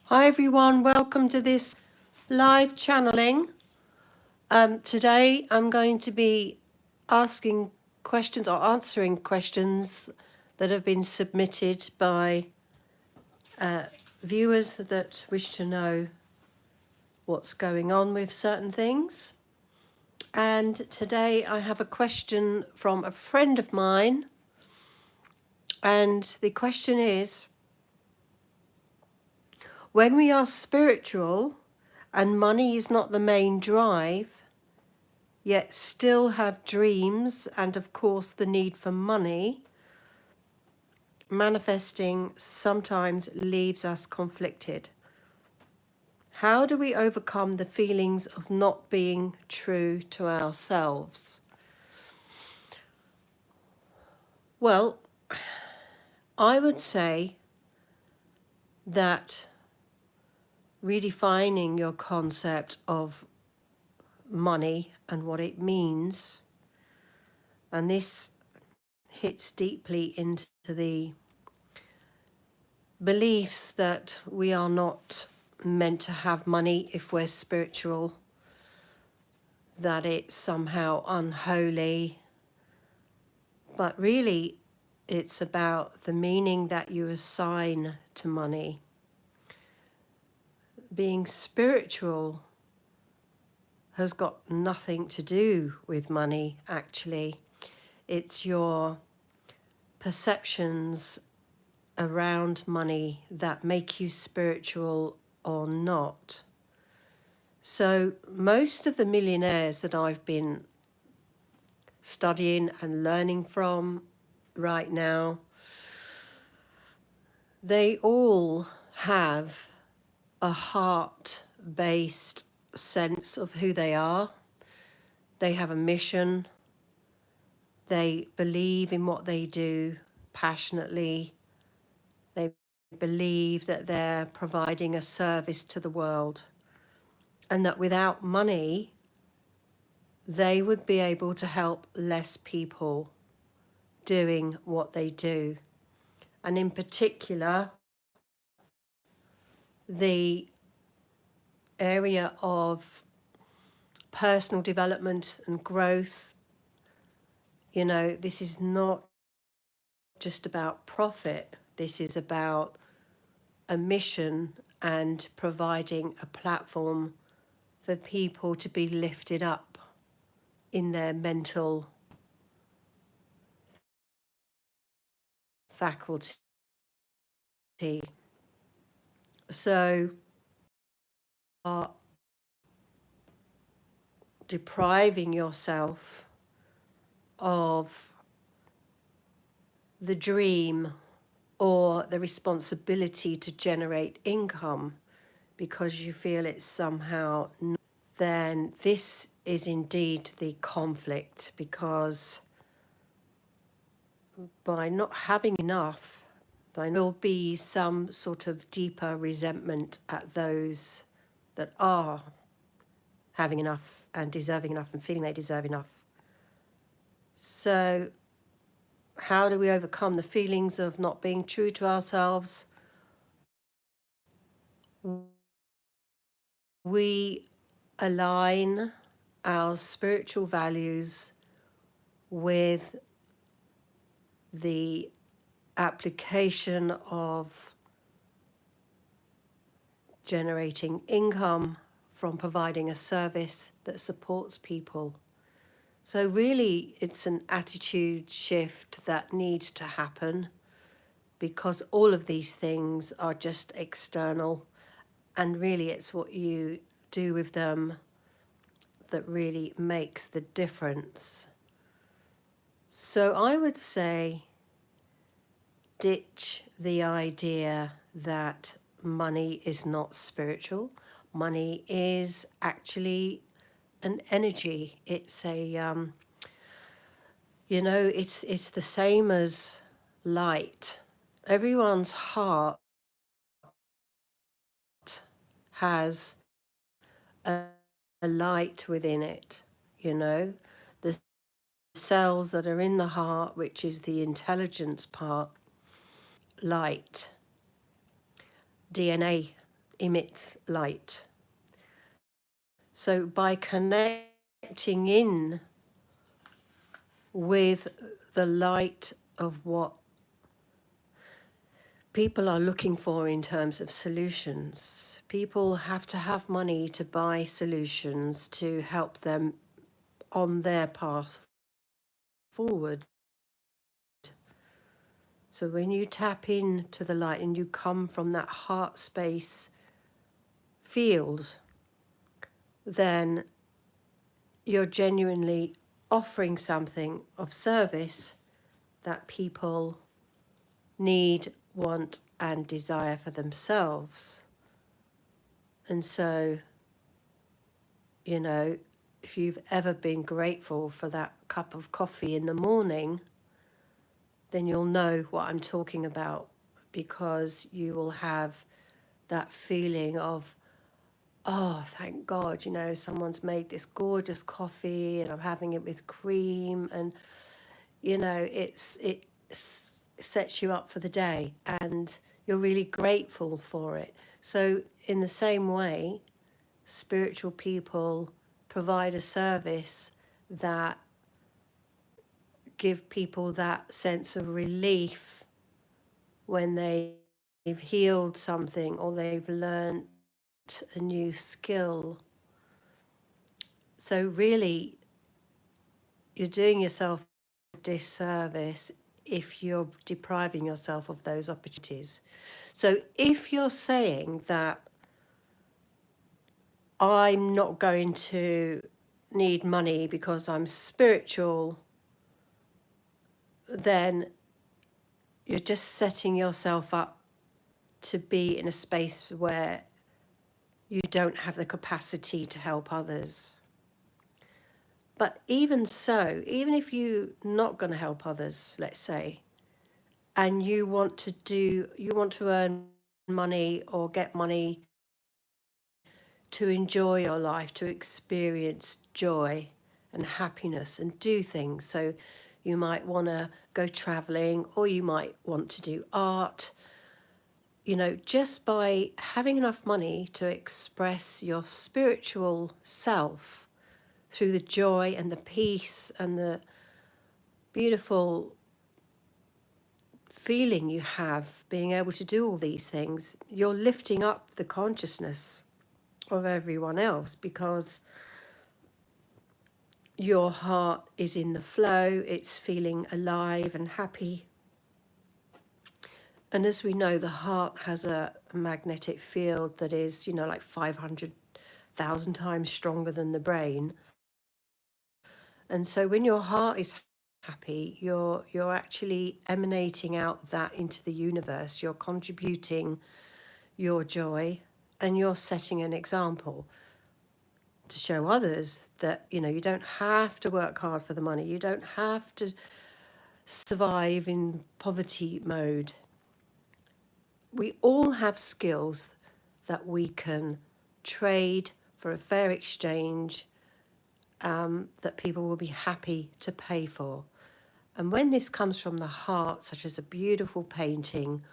Hi everyone, welcome to this live channeling. Today I'm going to be asking questions or answering questions that have been submitted by viewers that wish to know what's going on with certain things. And today I have a question from a friend of mine, and the question is, when we are spiritual and money is not the main drive, yet still have dreams and, of course, the need for money, manifesting sometimes leaves us conflicted. How do we overcome the feelings of not being true to ourselves? Well, I would say that redefining your concept of money and what it means, and this hits deeply into the beliefs that we are not meant to have money if we're spiritual, that it's somehow unholy. But really, it's about the meaning that you assign to money. Being spiritual has got nothing to do with money, actually. It's your perceptions around money that make you spiritual or not. So most of the millionaires that I've been studying and learning from right now, they all have a heart-based sense of who they are. They have a mission. They believe in what they do passionately. They believe that they're providing a service to the world, and that without money, they would be able to help less people doing what they do. And in particular, the area of personal development and growth. You know, this is not just about profit. This is about a mission and providing a platform for people to be lifted up in their mental faculty. So, are depriving yourself of the dream or the responsibility to generate income because you feel it's somehow, then this is indeed the conflict, because by not having enough, there will be some sort of deeper resentment at those that are having enough and deserving enough and feeling they deserve enough. So how do we overcome the feelings of not being true to ourselves? We align our spiritual values with the application of generating income from providing a service that supports people. So really, it's an attitude shift that needs to happen, because all of these things are just external, and really it's what you do with them that really makes the difference. So I would say ditch the idea that money is not spiritual. Money is actually an energy. It's a, you know, it's the same as light. Everyone's heart has a light within it, you know. The cells that are in the heart, which is the intelligence part, light, DNA, emits light. So by connecting in with the light of what people are looking for in terms of solutions, people have to have money to buy solutions to help them on their path forward. So when you tap into the light and you come from that heart space field, then you're genuinely offering something of service that people need, want, and desire for themselves. And so, you know, if you've ever been grateful for that cup of coffee in the morning, then you'll know what I'm talking about, because you will have that feeling of, oh, thank God, you know, someone's made this gorgeous coffee and I'm having it with cream, and, you know, it sets you up for the day and you're really grateful for it. So in the same way, spiritual people provide a service that give people that sense of relief when they've healed something or they've learned a new skill. So really, you're doing yourself a disservice if you're depriving yourself of those opportunities. So if you're saying that I'm not going to need money because I'm spiritual, then you're just setting yourself up to be in a space where you don't have the capacity to help others. But even so, even if you're not going to help others, let's say, and you want to earn money or get money to enjoy your life, to experience joy and happiness and do things. So you might want to go traveling, or you might want to do art. You know, just by having enough money to express your spiritual self through the joy and the peace and the beautiful feeling you have being able to do all these things, you're lifting up the consciousness of everyone else, because your heart is in the flow, it's feeling alive and happy. And as we know, the heart has a magnetic field that is, you know, like 500,000 times stronger than the brain. And so when your heart is happy, you're actually emanating out that into the universe. You're contributing your joy and you're setting an example to show others that, you know, you don't have to work hard for the money. You don't have to survive in poverty mode. We all have skills that we can trade for a fair exchange, that people will be happy to pay for. And when this comes from the heart, such as a beautiful painting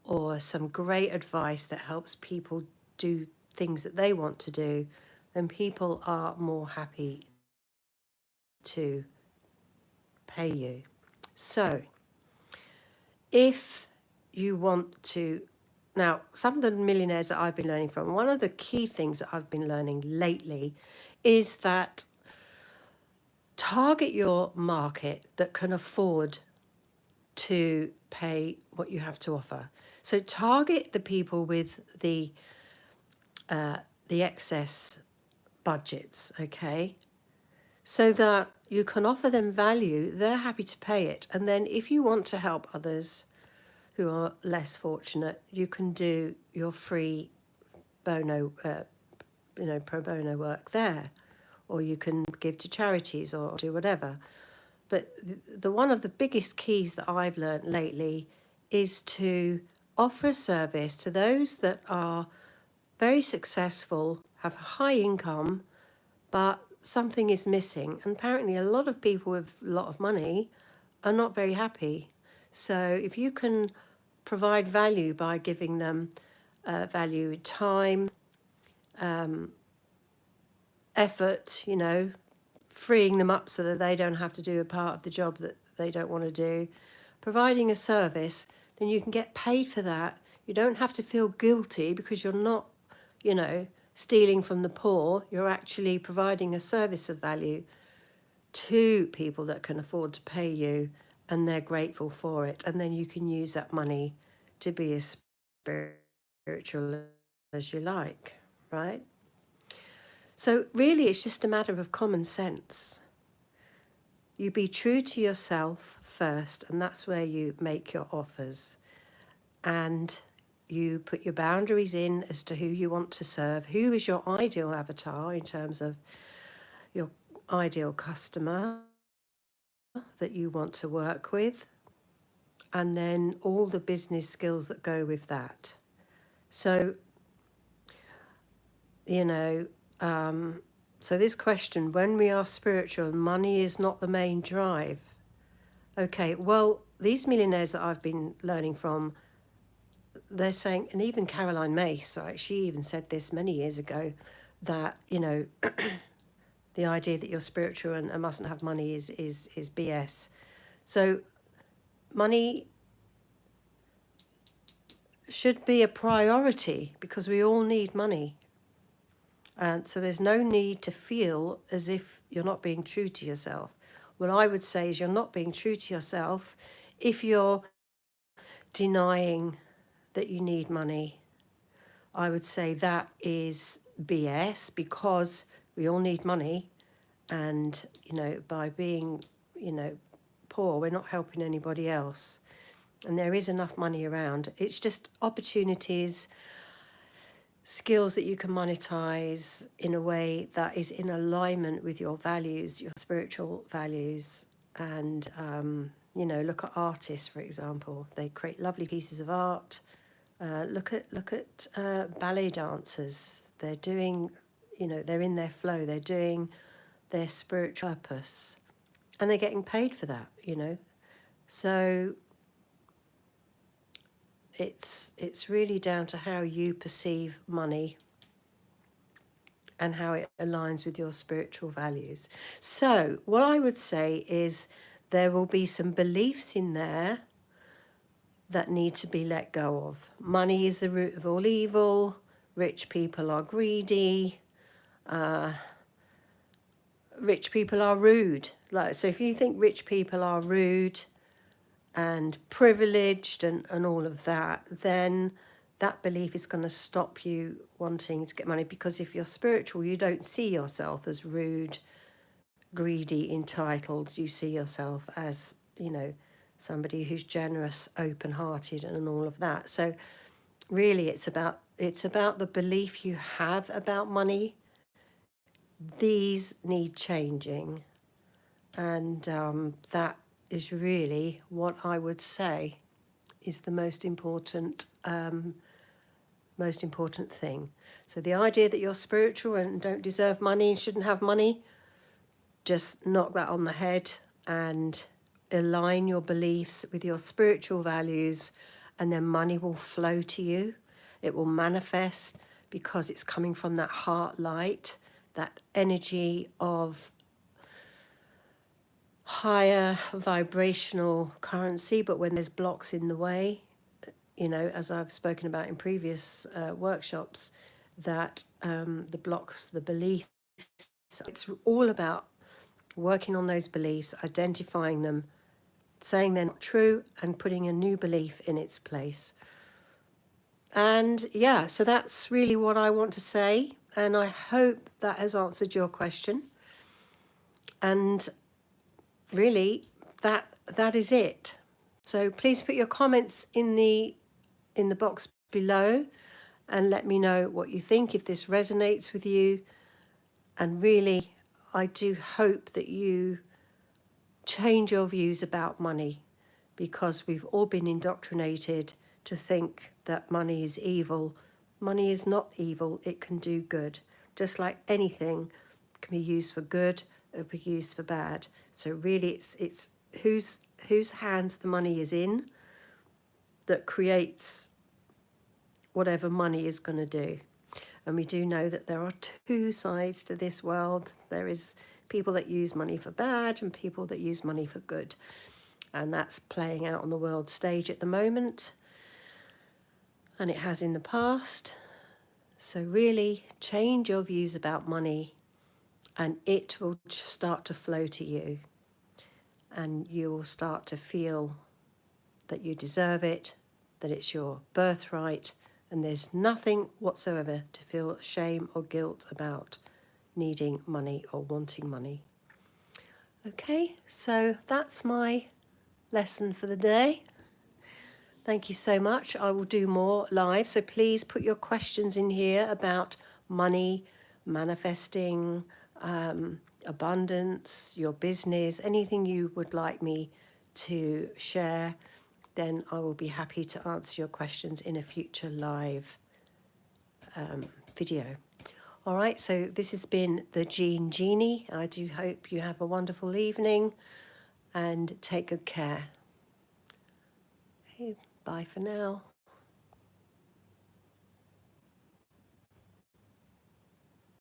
or some great advice that helps people do things that they want to do, then people are more happy to pay you. So if you want to, now some of the millionaires that I've been learning from, one of the key things that I've been learning lately is that target your market that can afford to pay what you have to offer. So target the people with the excess budgets, okay? So that you can offer them value, they're happy to pay it. And then if you want to help others who are less fortunate, you can do your free pro bono work there, or you can give to charities or do whatever. But the one of the biggest keys that I've learned lately is to offer a service to those that are very successful, have a high income, but something is missing. And apparently a lot of people with a lot of money are not very happy. So if you can provide value by giving them value time, effort, you know, freeing them up so that they don't have to do a part of the job that they don't want to do, providing a service, then you can get paid for that. You don't have to feel guilty because you're not, you know, stealing from the poor. You're actually providing a service of value to people that can afford to pay you, and they're grateful for it. And then you can use that money to be as spiritual as you like, right? So really, it's just a matter of common sense. You be true to yourself first, and that's where you make your offers. And you put your boundaries in as to who you want to serve. Who is your ideal avatar in terms of your ideal customer that you want to work with? And then all the business skills that go with that. So, you know, so this question, when we are spiritual, money is not the main drive. Okay, well, these millionaires that I've been learning from, they're saying, and even Caroline Myss, right, she even said this many years ago, that, you know, the idea that you're spiritual and mustn't have money is BS. So money should be a priority because we all need money. And so there's no need to feel as if you're not being true to yourself. What I would say is you're not being true to yourself if you're denying that you need money. I would say that is BS because we all need money. And, you know, by being, you know, poor, we're not helping anybody else. And there is enough money around. It's just opportunities, skills that you can monetize in a way that is in alignment with your values, your spiritual values. And, you know, look at artists, for example. They create lovely pieces of art. Look at ballet dancers. They're doing, you know, they're in their flow. They're doing their spiritual purpose. And they're getting paid for that, you know. So it's really down to how you perceive money and how it aligns with your spiritual values. So what I would say is there will be some beliefs in there that need to be let go of. Money is the root of all evil. Rich people are greedy. Rich people are rude. Like, so if you think rich people are rude and privileged and all of that, then that belief is going to stop you wanting to get money, because if you're spiritual, you don't see yourself as rude, greedy, entitled. You see yourself as, you know, somebody who's generous, open-hearted and all of that. So really it's about the belief you have about money. These need changing, and that is really what I would say is the most important thing. So the idea that you're spiritual and don't deserve money and shouldn't have money, just knock that on the head and align your beliefs with your spiritual values, and then money will flow to you. It will manifest because it's coming from that heart light, that energy of higher vibrational currency. But when there's blocks in the way, you know, as I've spoken about in previous workshops, that the blocks, the beliefs, it's all about working on those beliefs, identifying them, saying they're not true, and putting a new belief in its place. And yeah, so that's really what I want to say. And I hope that has answered your question. And really, that is it. So please put your comments in the box below and let me know what you think, if this resonates with you. And really, I do hope that you change your views about money, because we've all been indoctrinated to think that money is evil. Money is not evil. It can do good. Just like anything can be used for good, or be used for bad. So really it's whose hands the money is in that creates whatever money is going to do. And we do know that there are two sides to this world. There is people that use money for bad and people that use money for good. And that's playing out on the world stage at the moment. And it has in the past. So really change your views about money and it will start to flow to you. And you will start to feel that you deserve it, that it's your birthright, and there's nothing whatsoever to feel shame or guilt about needing money or wanting money. Okay, so that's my lesson for the day. Thank you so much. I will do more live, so please put your questions in here about money, manifesting, abundance, your business, anything you would like me to share, then I will be happy to answer your questions in a future live video. All right, so this has been the Jean Genie. I do hope you have a wonderful evening and take good care. Okay, bye for now.